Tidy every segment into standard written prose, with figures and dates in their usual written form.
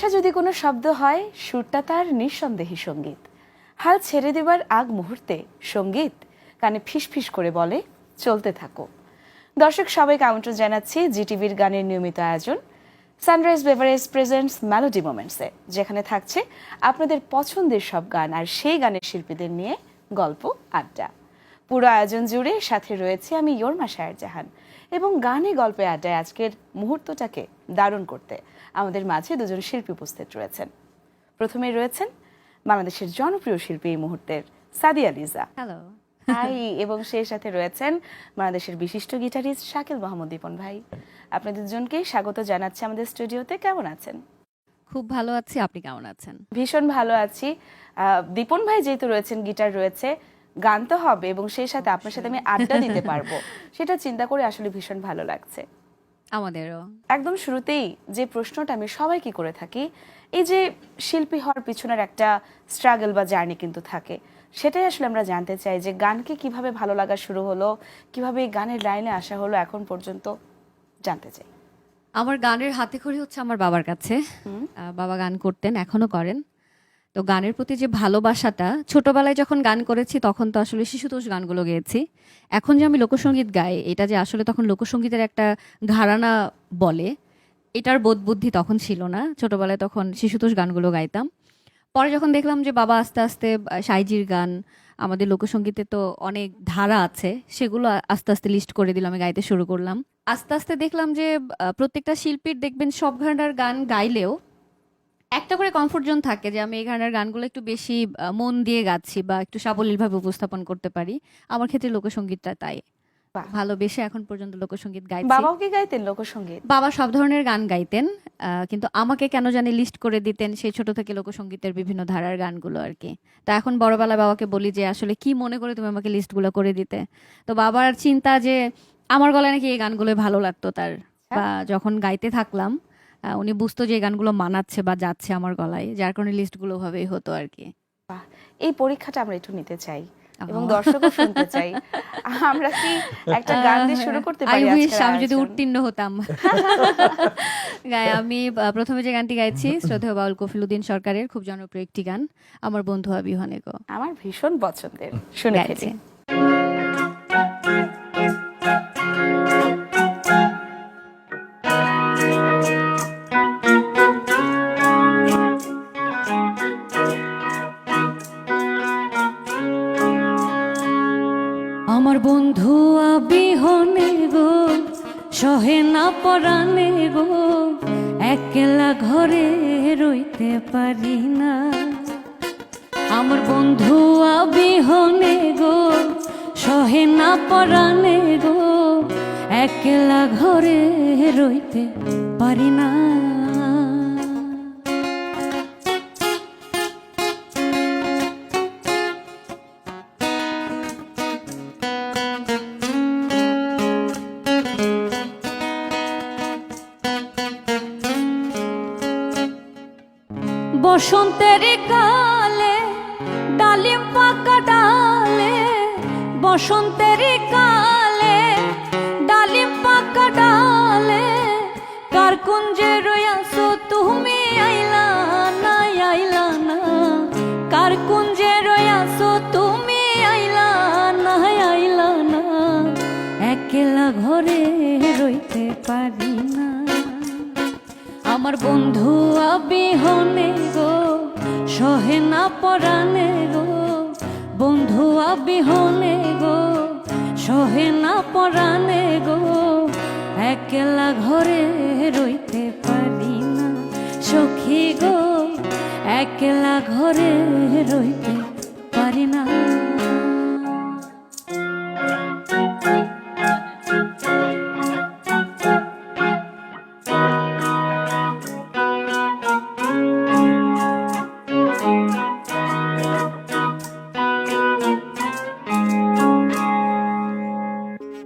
ভালোবাসা যদি কোনো শব্দ হয়, সুরটা তার নিঃসন্দেহী সঙ্গীত। হাল ছেড়ে দেবার আগ মুহূর্তে সঙ্গীত কানে ফিসফিস করে বলে, চলতে থাকো। দর্শক সবাইকে আমন্ত্রণ জানাচ্ছি জিটিভির গানের নিয়মিত আয়োজন সানরাইজ বেভারেজ প্রেজেন্টস মেলোডি মোমেন্টসে, যেখানে থাকছে আপনাদের পছন্দের সব গান আর সেই গানের শিল্পীদের নিয়ে গল্প আড্ডা। পুরো আয়োজন জুড়ে সাথে রয়েছে আমি ইয়োরমা শায়ের জাহান, এবং গানে গল্পে আড্ডায় আজকের মুহূর্তটাকে দারুণ করতে আমাদের মাঝে দুজন শিল্পী উপস্থিত রয়েছেন। প্রথমেই রয়েছেন বাংলাদেশের জনপ্রিয় শিল্পী এই মুহূর্তের সাদিয়া লিজা। Hello hi. এবং সেই সাথে রয়েছেন বাংলাদেশের বিশিষ্ট গিটারিস্ট শাকিল মাহমুদ দীপন ভাই। আপনাদের দুজনকে স্বাগত জানাচ্ছি আমাদের স্টুডিওতে। কেমন আছেন? খুব ভালো আছি, আপনি কেমন আছেন? ভীষণ ভালো আছি। দীপন ভাই যেহেতু রয়েছেন, গিটার রয়েছে, গান তো হবে এবং সেই সাথে আপনার সাথে আমি আড্ডা দিতে পারবো, সেটা চিন্তা করে আসলে ভীষণ ভালো লাগছে। আমাদেরও। একদম শুরুতেই যে প্রশ্নটা আমি সবাইকে করে থাকি, এই যে শিল্পী হওয়ার পিছনের একটা স্ট্রাগল বা জার্নি কিন্তু থাকে, সেটাই আসলে আমরা জানতে চাই যে গানকে কিভাবে ভালো লাগা শুরু হলো, কিভাবে এই গানের লাইনে আসা হলো এখন পর্যন্ত, জানতে চাই। আমার গানের হাতেখড়ি হচ্ছে আমার বাবার কাছে। বাবা গান করতেন, এখনো করেন। তো গানের প্রতি যে ভালোবাসাটা, ছোটবেলায় যখন গান করেছি তখন তো আসলে শিশুতোষ গানগুলো গেয়েছি। এখন যে আমি লোকসঙ্গীত গাই, এটা যে আসলে তখন লোকসঙ্গীতের একটা ঘরানা বলে, এটার বোধ বুদ্ধি তখন ছিল না। ছোটবেলায় তখন শিশুতোষ গানগুলো গাইতাম। পরে যখন দেখলাম যে বাবা আস্তে আস্তে সাইজির গান, আমাদের লোকসঙ্গীতে তো অনেক ধারা আছে, সেগুলো আস্তে আস্তে লিস্ট করে দিল, আমি গাইতে শুরু করলাম। আস্তে আস্তে দেখলাম যে প্রত্যেকটা শিল্পীর দেখবেন সব ঘরানার গান গাইলেও একটা করে কমফোর্ট জোন থাকে, যে আমি এই ঘরানার গানগুলো একটু বেশি মন দিয়ে গাচ্ছি বা একটু সাবলীলভাবে উপস্থাপন করতে পারি। আমার ক্ষেত্রে লোকসঙ্গীতটা তাই ভালোবেসে এখন পর্যন্ত লোকসঙ্গীত গাইছি। বাবাও কি গাইতেন লোকসঙ্গীত? বাবা সব ধরনের গান গাইতেন, কিন্তু আমাকে কেন জানি লিস্ট করে দিতেন সেই ছোট থেকে লোকসঙ্গীতের বিভিন্ন ধারার গানগুলো আর কি। তা এখন বড়বেলায় বাবাকে বলি যে আসলে কি মনে করে তুমি আমাকে লিস্টগুলো করে দিতে। তো বাবার চিন্তা যে আমার গলায় নাকি এই গানগুলো ভালো লাগতো তার, বা যখন গাইতে থাকলাম উনি বুঝতো যে এই গানগুলো মানাচ্ছে বা যাচ্ছে আমার গলায়, যার কারণে লিস্টগুলো ভাবেই হতো আর কি। এই পরীক্ষাটা আমরা একটু নিতে চাই এবং দর্শকও শুনতে চাই। আমরা কি একটা গান দিয়ে শুরু করতে পারি? আমি যদি উত্তীর্ণ হতাম। আমি প্রথমে যে গানটি গাইছি শ্রদ্ধেয় বাউল কফিলউদ্দিন সরকারের খুব জনপ্রিয় একটি গান, আমার বন্ধু আবিহনে গো। আমার ভীষণ পছন্দের, শুনে গাইছি। আমার বন্ধু আবিহনে গো, সহে না পরাণে গো, একলা ঘরে রইতে পারি না। আমার বন্ধু আবিহনে গো, সহে না পরাণে গো, একলা ঘরে রইতে পারি না। বসন্তের কালে ডালিম পাকা ডালে, বসন্তের কালে ডালিম পাকা ডালে, কার কুঞ্জে রয়াছো তুমি আইলা না, আইলা না। কার কুঞ্জে রয়াছো তুমি আইলা না, আইলা না। একলা ঘরে রইতে পারি না। আমার বন্ধু আবিহনে গো, সহে না পরাণে গো, বন্ধু আবিহনে গো, সহে না পরাণে গো, একলা ঘরে রইতে পারি না। সখী গো, একলা ঘরে রইতে পারি না।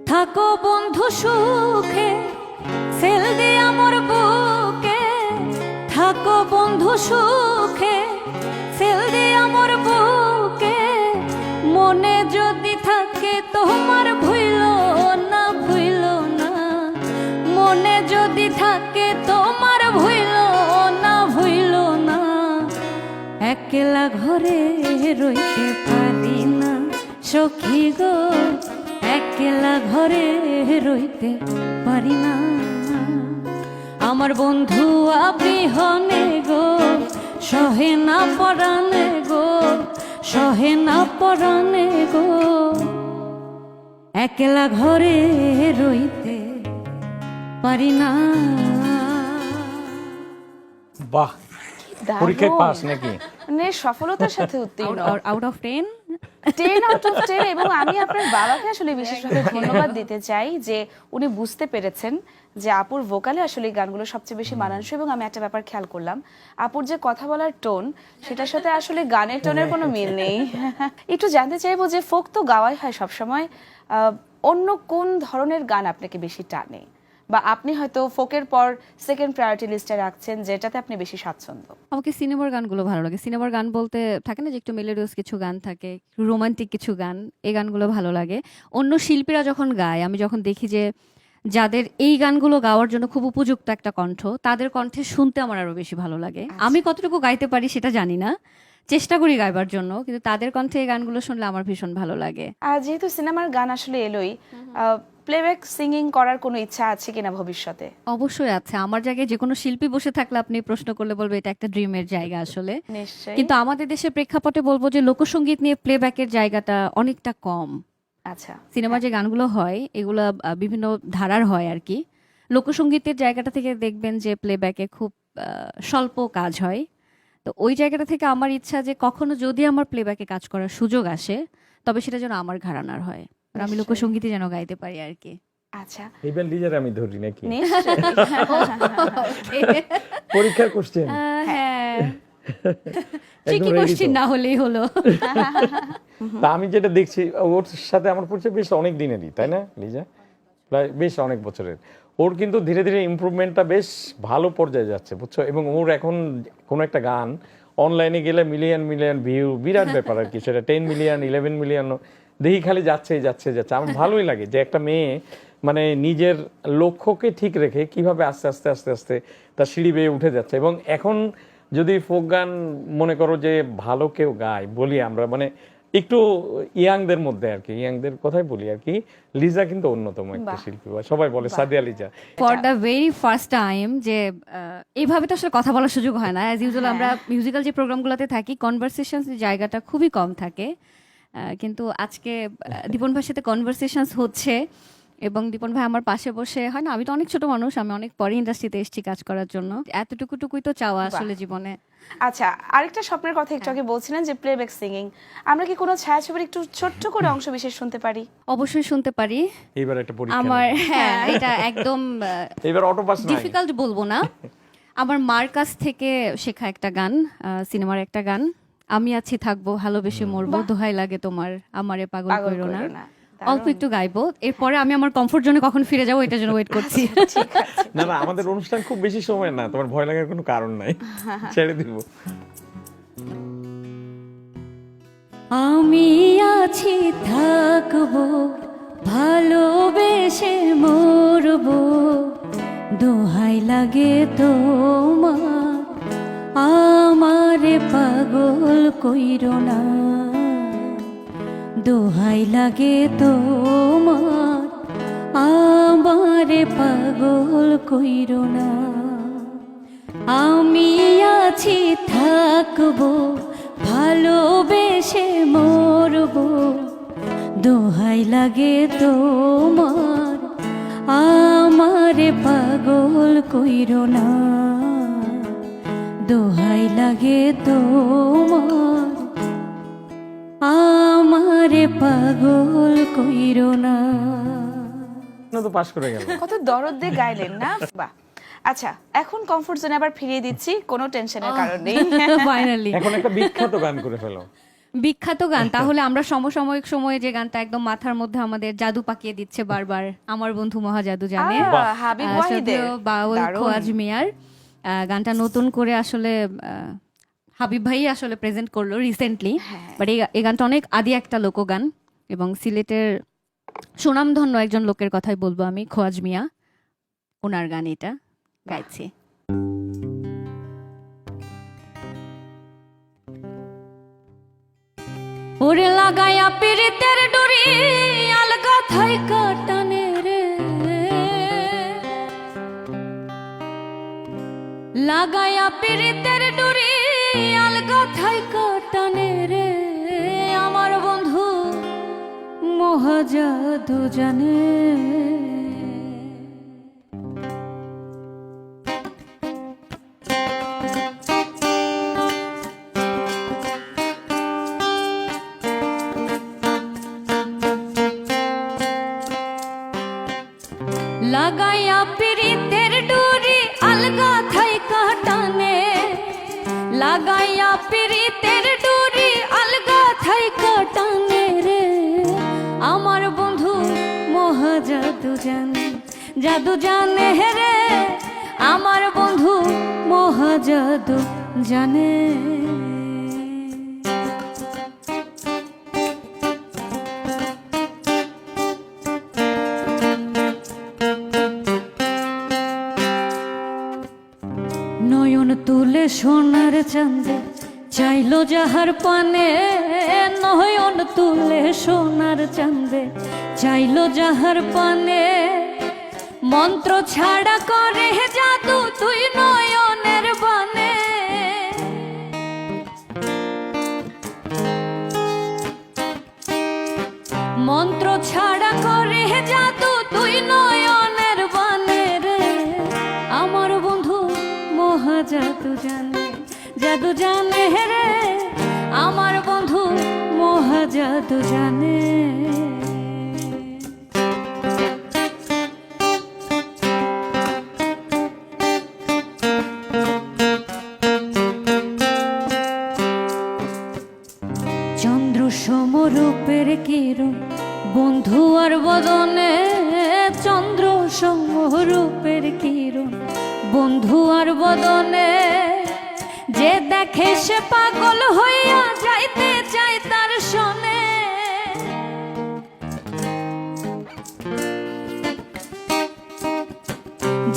থাকো বন্ধু সুখে, সেল দে আমার বুকে। থাকো বন্ধু সুখে, সেল দে আমার বুকে। মনে যদি থাকে তোমার ভুইল না, ভুইল না। মনে যদি থাকে তোমার ভুইল না, ভুইল একলা ঘরে রইতে পারি না সখী গো, একলা ঘরে রইতে পারি না। আমার বন্ধু আবিহনে গো, সহে না পরাণে গো, সহে না পরাণে গো, একলা ঘরে রইতে পারি না। বাহ, দারুণ। পরীক্ষায় পাস নাকি? মানে সফলতার সাথে উত্তীর্ণ। Out of 10 10 out of 10। এবং আমি আপনার বাবাকে আসলে বিশেষভাবে ধন্যবাদ দিতে চাই যে উনি বুঝতে পেরেছেন যে আপুর ভোকালে আসলে এই গানগুলো সবচেয়ে বেশি মানানসই। এবং আমি একটা ব্যাপার খেয়াল করলাম, আপুর যে কথা বলার টোন, সেটার সাথে আসলে গানের টোনের কোনো মিল নেই। একটু জানতে চাইবো যে ফোক তো গাওয়াই হয় সবসময়, অন্য কোন ধরনের গান আপনাকে বেশি টানে, বা আপনি হয়তো ফোকের পর সেকেন্ড প্রায়োরিটি লিস্টে রাখছেন যেটাতে আপনি বেশি স্বাচ্ছন্দ্য? আমাকে সিনেমার গানগুলো ভালো লাগে। সিনেমার গান বলতে থাকে না যে একটু মেলোডিয়াস কিছু গান থাকে, রোমান্টিক কিছু গান, এই গানগুলো ভালো লাগে। অন্য শিল্পীরা যখন গায়, আমি যখন দেখি যে যাদের এই গানগুলো গাওয়ার জন্য খুব উপযুক্ত একটা কণ্ঠ, তাদের কণ্ঠে শুনতে আমার আরো বেশি ভালো লাগে। আমি কতটুকু গাইতে পারি সেটা জানি না, চেষ্টা করি গাইবার জন্য, কিন্তু তাদের কণ্ঠে এই গানগুলো শুনলে আমার ভীষণ ভালো লাগে। আর যেহেতু সিনেমার গান আসলে এলোই, প্লেব্যাক সিঙ্গিং করার কোনো ইচ্ছা আছে কিনা ভবিষ্যতে? অবশ্যই আছে। আমার জায়গায় যে কোনো শিল্পী বসে থাকলে আপনি প্রশ্ন করলে বলবে এটা একটা ড্রিমের জায়গা আসলে। নিশ্চয়ই। কিন্তু আমাদের দেশের প্রেক্ষাপটে বলবো যে লোকসঙ্গীত নিয়ে প্লেব্যাকের জায়গাটা অনেকটা কম। আচ্ছা, সিনেমার যে গানগুলো হয় এগুলো বিভিন্ন ধারার হয় আর কি। লোকসঙ্গীতের জায়গাটা থেকে দেখবেন যে প্লেব্যাকে খুব স্বল্প কাজ হয়। তো ওই জায়গাটা থেকে আমার ইচ্ছা যে কখনো যদি আমার প্লেব্যাকে কাজ করার সুযোগ আসে, তবে সেটা যেন আমার ঘরানার হয়, আর আমি নিশ্চয়ই। লোকসঙ্গীতই যেন গাইতে পারি আর কি। আচ্ছা, ইভেন লিজার আমি ধরি নাকি? নিশ্চয়ই। পরীক্ষার কোশ্চেন হ্যাঁ, একদম ট্রিকি ready কোশ্চেন তো। না হলেই হলো। তা আমি যেটা দেখছি, ওর সাথে আমার পরিচয় বেশ অনেক দিনেরই, তাই না লিজা? প্রায় বেশ অনেক বছরের। ওর কিন্তু ধীরে ধীরে ইমপ্রুভমেন্টটা বেশ ভালো পর্যায়ে যাচ্ছে, বুঝছো? এবং ওর এখন কোনো একটা গান অনলাইনে গেলে মিলিয়ন মিলিয়ন ভিউ, বিরাট ব্যাপার আর কি। সেটা 10 মিলিয়ন 11 মিলিয়ন দেখি, খালি যাচ্ছে যাচ্ছে যাচ্ছে। আমার ভালোই লাগে যে একটা মেয়ে মানে নিজের লক্ষ্যকে ঠিক রেখে কিভাবে আস্তে আস্তে আস্তে আস্তে তার সিঁড়ি বেয়ে উঠে যাচ্ছে। এবং এখন যদি ফোক গান মনে করো যে ভালো কেউ গায়, বলি আমরা মানে একটু ইয়াংদের মধ্যে আর কি, ইয়াংদের কথাই বলি আর কি, লিজা কিন্তু অন্যতম একটা বাহ। শিল্পী, বা সবাই বলে Sadia Liza. For the very first time যে এইভাবে তো আসলে কথা বলার সুযোগ হয় না। অ্যাজ ইউজুয়াল আমরা মিউজিক্যাল যে প্রোগ্রামগুলোতে থাকি, কনভারসেশন জায়গাটা খুবই কম থাকে। কিন্তু আজকে দীপন ভাইয়ের সাথে কনভারসেশনস হচ্ছে, এবং দীপন ভাই আমার পাশে বসে, হয় না আমি তো অনেক ছোট মানুষ, আমি অনেক পরে ইন্ডাস্ট্রিতে এসেছি কাজ করার জন্য, এতটুকুই তো চাওয়া আসলে জীবনে। আচ্ছা, আরেকটা স্বপ্নের কথা একটু আগে বলছিলেন যে প্লেব্যাক সিঙ্গিং, আমরা কি কোনো ছায়াছবির একটু ছোট্ট করে অংশ বিশেষ শুনতে পারি? অবশ্যই শুনতে পারি। এবার একটা পরীক্ষা আমার নাও। হ্যাঁ, এটা একদম এবার অটো পাস নাই। ডিফিকাল্ট বলবো না, আমার মার কাছ থেকে শেখা একটা গান, সিনেমার একটা গান, আমি আছি থাকবো ভালোবেসে মরবো, দোহাই লাগে তোমার আমারে পাগল পাগল কইরো না। কইরো না। অল্প একটু গাইবো, এরপরে আমি আমার কমফোর্ট জোনে কখন ফিরে যাবো এটার জন্য ওয়েট করছি। ঠিক আছে। না না, আমাদের অনুষ্ঠান খুব বেশি সময় না, তোমার ভয় লাগার কোনো কারণ নাই, ছেড়ে দিব। আমি আছি থাকবো ভালোবেসে মরবো, দোহাই লাগে তোমার আমারে পাগল কইরো না, দোহাই লাগে তোমার আমারে পাগল কইরো না। আমি আছি থাকবো ভালোবেসে মরবো, দোহাই লাগে তোমার আমারে পাগল কইরো না, দোহাই লাগে তোমার আমারে পাগল কইরো না। তো পাস করে গেল। কত দরদ দিয়ে গাইলেন না? বাহ। আচ্ছা, এখন কমফোর্ট জোনে আবার ফিরিয়ে দিচ্ছি, কোনো টেনশনের কারণ নেই। ফাইনালি এখন একটা বিখ্যাত গান করে ফেলো। বিখ্যাত গান, তাহলে আমরা সমসাময়িক সময়ে যে গানটা একদম মাথার মধ্যে আমাদের জাদু পাকিয়ে দিচ্ছে বারবার, আমার বন্ধু মহাজাদু জানে, হাবিব ওয়াহিদের বাউল দারুণ। খোয়াজ মিয়ার গানটা নতুন করে আসলে হাবিব ভাই আসলে প্রেজেন্ট করলো রিসেন্টলি। বাট এই গানটা অনেক আদি একটা লোকগান, এবং সিলেটের সুনামধন্য একজন লোকের কথাই বলবো আমি, খোয়াজ মিয়া, ওনার গান এটা গাইছি। পিরিতের ডুরি আলগা থাইকা টানে রে, লাগায়া পিরিতের ডুরি আলগা থাইকা টানে রে, আমার বন্ধু মহাজাদু জানে। লাগাইয়া পিরিতের ডুরি আলগা থাইকা টানে, লাগাইয়া পিরিতের ডুরি আলগা থাইকা টানে রে, আমার বন্ধু মহাজাদু জানে, জাদু জানে রে, আমার বন্ধু মহাজাদু জানে। নয়ন তুলে সোনার চাঁদে চাইলো যাহার পানে, নয়ন তুলে সোনার চাঁদে চাইলো যাহার পানে, মন্ত্র ছাড়া করে জাদু তুই নয়নের বানে, মন্ত্র ছাড়া করে জাদু তুই নয়নের বানে রে, আমার বন্ধু মহাজাদু জানে, জাদু জানে রে, আমার বন্ধু মহাজাদু জানে। চন্দ্র সমরূপের কিরণ বন্ধু আর বদনে, চন্দ্র সমরূপের কিরণ বন্ধু আর বদনে, যে দেখে সে পাগল হইয়া যাইতে চায় তার শোনে,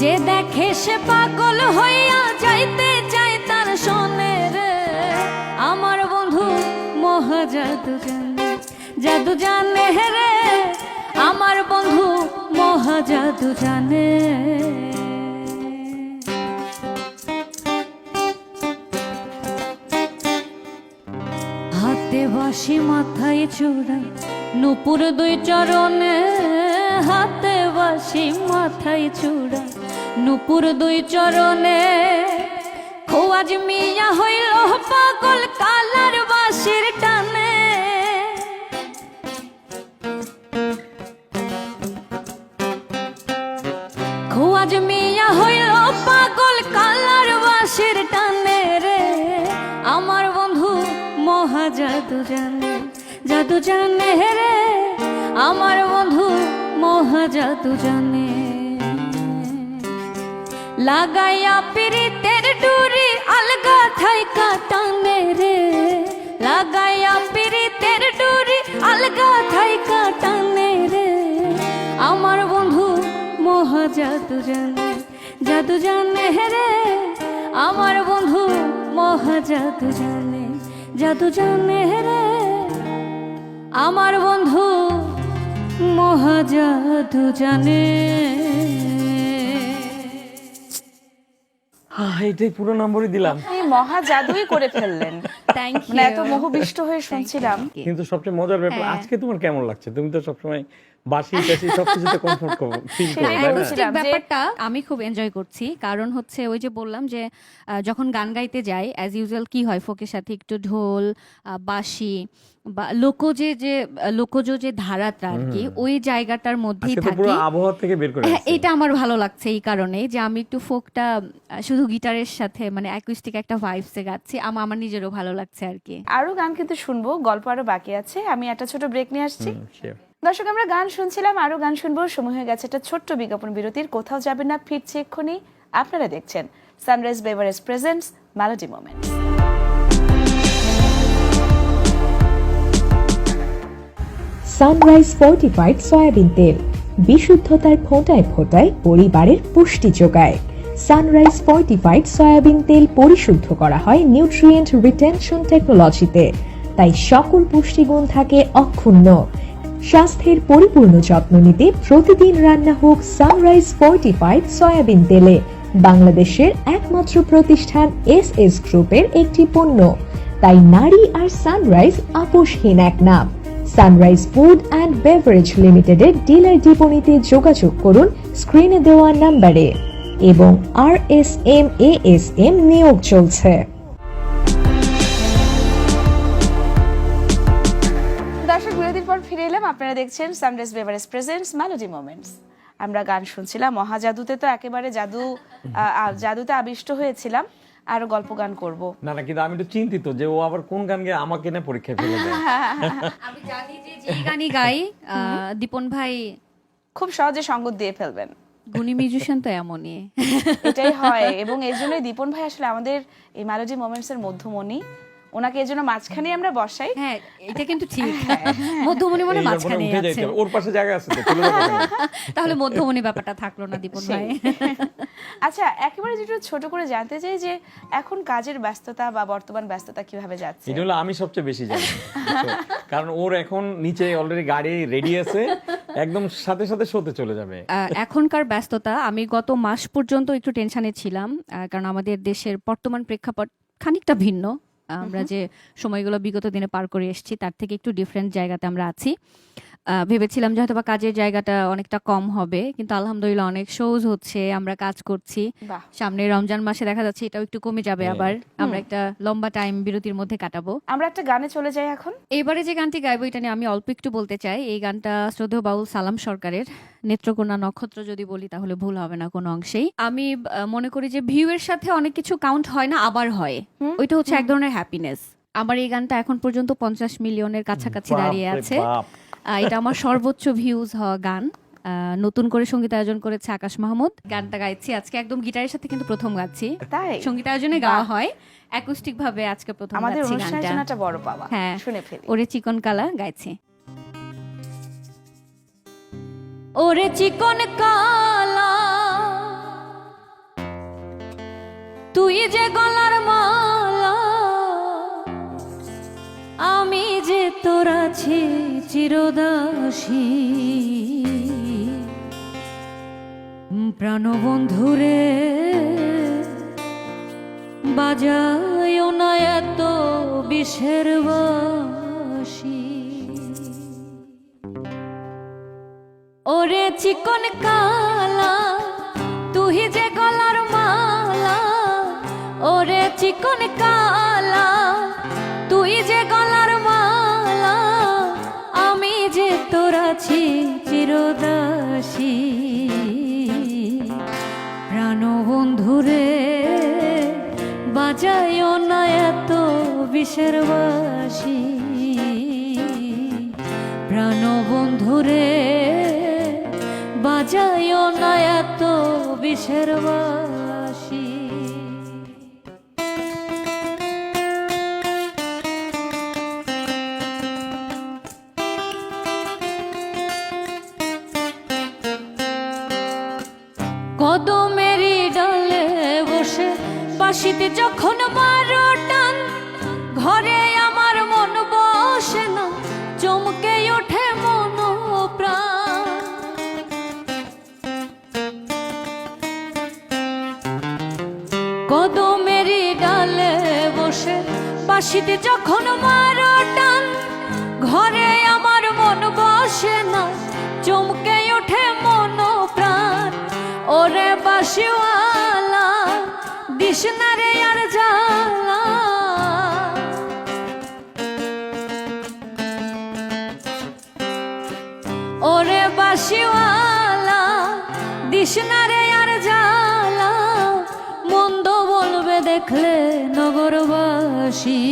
যে দেখে সে পাগল হইয়া যাইতে চায় তার শোনে রে, আমার বন্ধু মহাজাদু জানে, জাদু জানে রে, আমার বন্ধু মহাজাদু জানে। হাতে বাঁশি মাথায় চূড়া নূপুর দুই চরণে, হাতে বাঁশি মাথায় চূড়া নূপুর দুই চরণে, খোয়াজ মিয়া হইল পাগল কালার বাঁশির টানে, খোয়াজ মিয়া হইল পাগল কালার বাঁশির টানে রে, আমার বন্ধু মহাজাদু জানে, জাদু জানে রে, আমার বন্ধু মহাজাদু জানে। লাগাইয়া পিরিতের ডুরি আলগা থাইকা টানে রে, লাগাইয়া পিরিতের ডুরি আলগা থাইকা টানে রে, আমার বন্ধু মহাজাদু জানে, জাদু জানে রে, আমার বন্ধু মহাজাদু জানে, জাদু জানে রে, আমার বন্ধু মহাজাদু জানে। এটাই পুরো নম্বরই দিলাম, এই মহা জাদুই করে ফেললেন। থ্যাংক মানে ইউ। এত মোহবিষ্ট হয়ে শুনছিলাম। কিন্তু সবচেয়ে মজার ব্যাপার হ্যাঁ। আজকে তোমার কেমন লাগছে? তুমি তো সবসময় বাসি টাসি সবকিছুতে কমফোর্ট ফিল করো, সেটাই তাই না? বলছি। ঠিক ব্যাপারটা আমি খুব এনজয় করছি, কারণ হচ্ছে ওই যে বললাম যে যখন গান গাইতে যাই অ্যাজ ইউজুয়াল কি হয়, ফোকের সাথে একটু ঢোল বাঁশি বা লোকজ যে ধারাটা আর কি, ওই জায়গাটার মধ্যেই আজকে তো পুরো থাকি। আবহাওয়া থেকে বের করে হ্যাঁ, আসছে। এটা আমার ভালো লাগছে এই কারণে যে আমি একটু ফোকটা শুধু গিটারের সাথে মানে অ্যাকুস্টিক একটা ভাইবসে গাচ্ছি, আমার নিজেরও ভালো লাগছে আর কি। আরো গান কিন্তু শুনবো, গল্প আরো বাকি আছে। আমি একটা ছোট ব্রেক নিয়ে আসছি। Sure. দর্শক, আমরা গান শুনছিলাম, আরো গান শুনবো। সময় হয়ে গেছে একটা ছোট্ট বিজ্ঞাপন বিরতির। কোথাও যাবেন না, ফিরছি এক্ষুনি। আপনারা দেখছেন sunrise beverage presents melody moment. Sunrise fortified soybean তেল বিশুদ্ধতার ফোঁটায় ফোঁটায় পরিবারের পুষ্টি যোগায়। সানরাইজ ফর্টিফাইড সয়াবিন তেল পরিশুদ্ধ করা হয় নিউট্রিয়েন্ট রিটেনশন টেকনোলজিতে। তাই সকল পুষ্টিগুণ থাকে অক্ষুণ্ণ। স্বাস্থ্যের পরিপূর্ণ যত্ন নিতে প্রতিদিন রান্না হোক সানরাইজ ফর্টিফাইড সয়াবিন তেলে। বাংলাদেশের একমাত্র প্রতিষ্ঠান এস গ্রুপের একটি পণ্য, তাই নারী আর সানরাইজ আপোষহীন এক নাম। সানরাইজ ফুড অ্যান্ড বেভারেজ লিমিটেডের ডিলার ডিপোনিতে যোগাযোগ করুন স্ক্রিনে দেওয়া নাম্বারে এবং RSM নিয়োগ চলছে। দর্শক বিরতির পর ফিরে এলাম, আপনারা দেখছেন sunrise beverage presents melody moments. আমরা গান শুনছিলাম, মহাজাদুতে তো একেবারে জাদুতে আবিষ্ট হয়েছিলাম, আরো গল্প গান করব। না না, কিন্তু আমি তো চিন্তিত যে ও আবার কোন গান গেয়ে আমাকে না পরীক্ষায় ফেলে দেয়। আমি জানি যে গানই গাই দীপন ভাই খুব সহজে সঙ্গত দিয়ে ফেলবেন। গুণী মিউজিশিয়ান তো এমনই। এটাই হয়, এবং এর জন্যই দীপন ভাই আসলে আমাদের এই মেলোডি মোমেন্টস এর মধ্যমণি। ওনাকে এর জন্য মাঝখানে আমরা বসাই। হ্যাঁ, এটা কিন্তু ঠিক। মধ্যমণি মানে মাঝখানে আছে, ওর পাশে জায়গা আছে তো, তুলে রাখো কেন? তাহলে মধ্যমণি ব্যাপারটা থাকলো না দীপন ভাই। আচ্ছা, একেবারে যেটা ছোট করে জানতে চাই যে এখন কাজের ব্যস্ততা বা বর্তমান ব্যস্ততা কিভাবে যাচ্ছে? এটা হলো আমি সবচেয়ে বেশি জানি, কারণ ওর এখন নিচে অলরেডি গাড়ি রেডি আছে, একদম সাথে সাথে শোতে চলে যাবে। এখনকার ব্যস্ততা, আমি গত মাস পর্যন্ত একটু টেনশনে ছিলাম, কারণ আমাদের দেশের বর্তমান প্রেক্ষাপট খানিকটা ভিন্ন। আমরা যে সময়গুলো বিগত দিনে পার করে এসেছি তার থেকে একটু ডিফারেন্ট জায়গাতে আমরা আছি। ভেবেছিলাম যে হয়তো বা কাজের জায়গাটা অনেকটা কম হবে, কিন্তু আলহামদুলিল্লাহ অনেক শোজ হচ্ছে, আমরা কাজ করছি। বাহ। সামনে রমজান মাসে দেখা যাচ্ছে এটাও একটু কমে যাবে, আবার আমরা একটা লম্বা টাইম বিরতির মধ্যে কাটাবো। আমরা একটা গানে চলে যাই এখন। এবারে যে গানটি গাইবো এটা নিয়ে আমি অল্প একটু বলতে চাই। এই গানটা শ্রদ্ধেয় বাউল সালাম সরকারের নেত্রকোনা নক্ষত্র যদি বলি তাহলে ভুল হবে না কোনো অংশেই। আমি মনে করি যে ভিউ এর সাথে অনেক কিছু কাউন্ট হয় না, আবার হয়, ওইটা হচ্ছে এক ধরনের হ্যাপিনেস। আমার এই গানটা এখন পর্যন্ত 50 মিলিয়নের কাছাকাছি দাঁড়িয়ে আছে। এটা আমার সর্বোচ্চ ভিউজ হওয়া গান। নতুন করে সঙ্গীত আয়োজন করেছে আকাশ মাহমুদ। গানটা গাইছি আজকে একদম গিটারের সাথে, কিন্তু প্রথম গাচ্ছি। তাই সঙ্গীত আয়োজনে গাওয়া হয়, অ্যাকুস্টিক ভাবে আজকে প্রথম আমাদের গাচ্ছি অনুষ্ঠানের গানটা। জন্য একটা বড় পাওয়া। হ্যাঁ, শুনে ফেলি। ওরে চিকন কালা গাইছি। ওরে চিকন কালা তুই যে গলার মালা, আমি যে তোর আছি চিরদাসী। প্রাণবন্ধুরে বাজায় না এত বিষের বাঁশি। ওরে চিকন কালা তুই যে গলার মালা, ওরে চিকন কালা তুই যে গলার মালা, আমি যে তোর আছি চিরদাসী। প্রাণবন্ধুরে বাজায় না এত বিষের বাঁশি। প্রাণবন্ধুরে বাজায় না এত বিষের বাঁশি। কদমেরি ডালে বসে বাঁশিতে যখন মারো টান, ঘরে আমার মন বসে না, চমকে ওঠে মন প্রাণ। কদমেরি ডালে বসে বাঁশিতে যখন মারো টান, ঘরে আমার মন বসে না, চমকে ওঠে মন প্রাণ। ওরে বাঁশিওয়ালা দিস না রে আর জ্বালা, ওরে বাঁশিওয়ালা দিস না রে আর জ্বালা, মন্দ বলবে দেখলে নগরবাসী।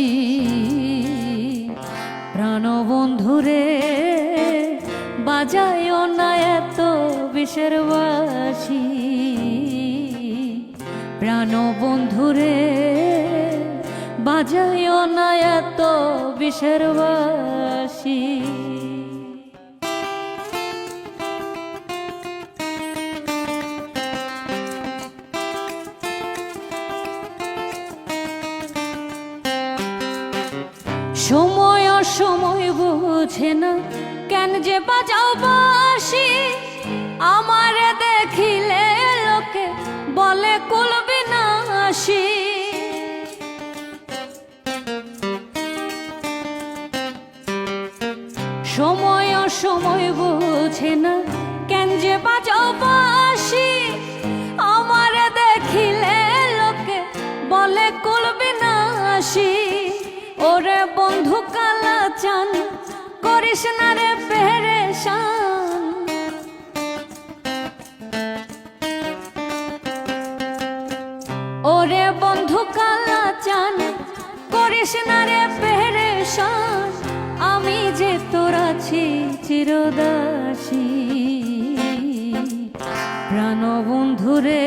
প্রাণবন্ধুরে বাজায় না এত বিষের বাঁশি। প্রাণবন্ধুরে বাজায় না এত বিষের বাঁশি। সময় সময় বুঝে না কেন যে বাজাও বাঁশি, আমারে দেখিলে লোকে বলে কুল বিনাশী। সময় সময় বুঝে না কেন যে বাজাও বাঁশি, আমারে দেখিলে লোকে বলে কুল বিনাশী। ওরে বন্ধু কালা চান করিস না রে পেরেশান, ওরে বন্ধু কালা চান করিস না রে পেরেশান। আমি যে তোর আছি চিরদাসী, প্রাণ বন্ধুরে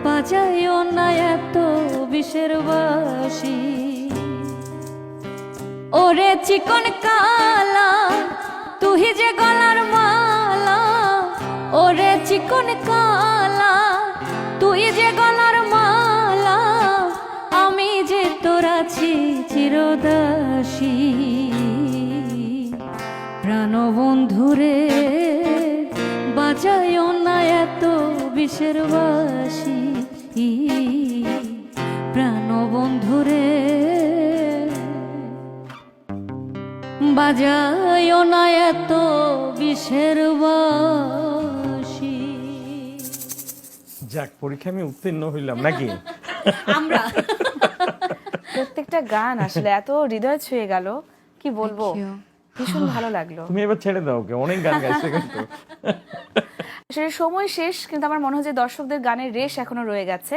বাজাইও না এত বিষের বাঁশি। ওরে চিকন কালা তুই যে গলার মালা, ওরে চিকন কালা তুই যে গলার মালা। আমি যে তোর আছি চিরদাসী, প্রাণ বন্ধুরে বাজাইও না এত বিষের বাঁশি। প্রাণ বন্ধুরে বাজাইও না এত বিষের বাঁশি। যাক, পরীক্ষা আমি উত্তীর্ণ হইলাম নাকি? আমরা প্রত্যেকটা গান আসলে এত হৃদয় ছুঁয়ে গেল, কি বলবো, ভীষণ ভালো লাগলো। তুমি এবার ছেড়ে দাও, ওকে অনেক গান গাইছে কিন্তু। আসলে সময় শেষ, কিন্তু আমার মনে হয় যে দর্শকদের গানের রেশ এখনো রয়ে গেছে।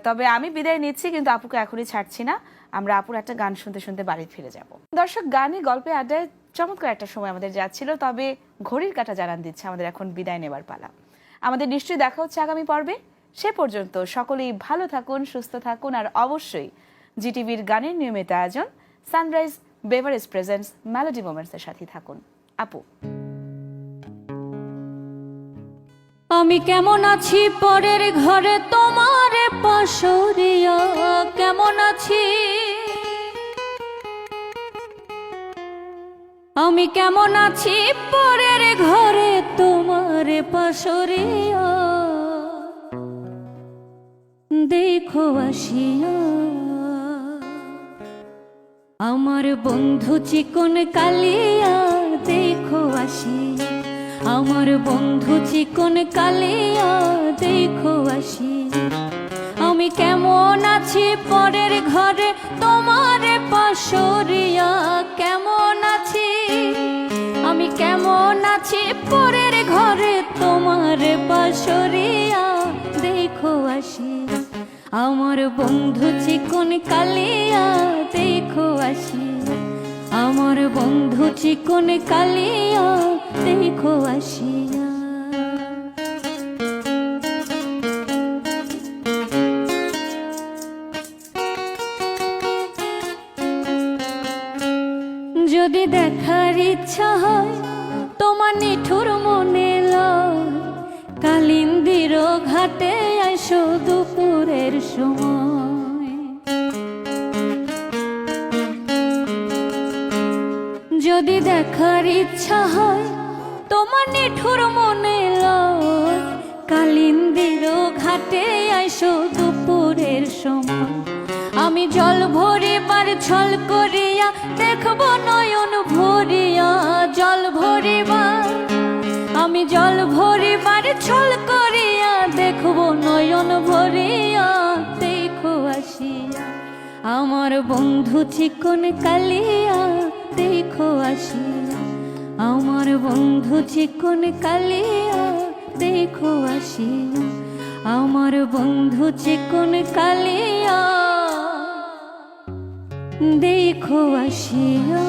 তবে আমি বিদায় নিচ্ছি, কিন্তু আপুকে এখনই ছাড়ছি না। আমরা আপুর একটা গান শুনতে শুনতে বাড়ি ফিরে যাব। দর্শক, গানে গল্পে আড্ডায় চমৎকার একটা সময় আমাদের যাচ্ছিল, তবে ঘড়ির কাঁটা জানান দিচ্ছে আমাদের এখন বিদায় নেবার পালা। আমাদের নিশ্চয়ই দেখা হচ্ছে আগামী পর্বে। সে পর্যন্ত সকলেই ভালো থাকুন, সুস্থ থাকুন, আর অবশ্যই জিটিভির গানের নিয়মিত আয়োজন সানরাইজ বেভারেজ প্রেজেন্টস মেলোডি মোমেন্টসের সাথে থাকুন। আপু, আমি কেমন আছি পরের ঘরে তোমার পাশরিয়া, কেমন আছি আমি কেমন আছি পরের ঘরে তোমার পাশরিয়া। দেখো আসিয়া আমার বন্ধু চিকন কালিয়া, দেখো আসিয়া আমার বন্ধু চিকন কালিয়া, দেখো আসিয়া। আমি কেমন আছি পরের ঘরে তোমার পাশরিয়া, কেমন আছি আমি কেমন আছি পরের ঘরে তোমার পাশরিয়া। দেখো আসিয়া আমার বন্ধু চিকন কালিয়া, দেখো আসিয়া আমার বন্ধু চিকন কালিয়া, দেখো আসিয়া। যদি দেখার ইচ্ছা হয় তোমার নিঠুর মনে লয়, কালিন্দির ঘাটে আইসো দুপুরের সময়। যদি দেখার ইচ্ছা হয় তোমার নিঠুর মনে লয়, কালিন্দির ঘাটে আইসো দুপুরের সময়। আমি জল ভরিবার ছল করিয়া দেখবো নয়ন ভরিয়া, জল ভরিবার আমি জল ভরিবার ছল করিয়া দেখবো নয়ন ভরিয়া। দেখো আসিয়া আমার বন্ধু চিকন কালিয়া, দেখো আসিয়া আমার বন্ধু চিকন কালিয়া, দেখো আসিয়া আমার বন্ধু চিকন কালিয়া, দেখো আসিয়া।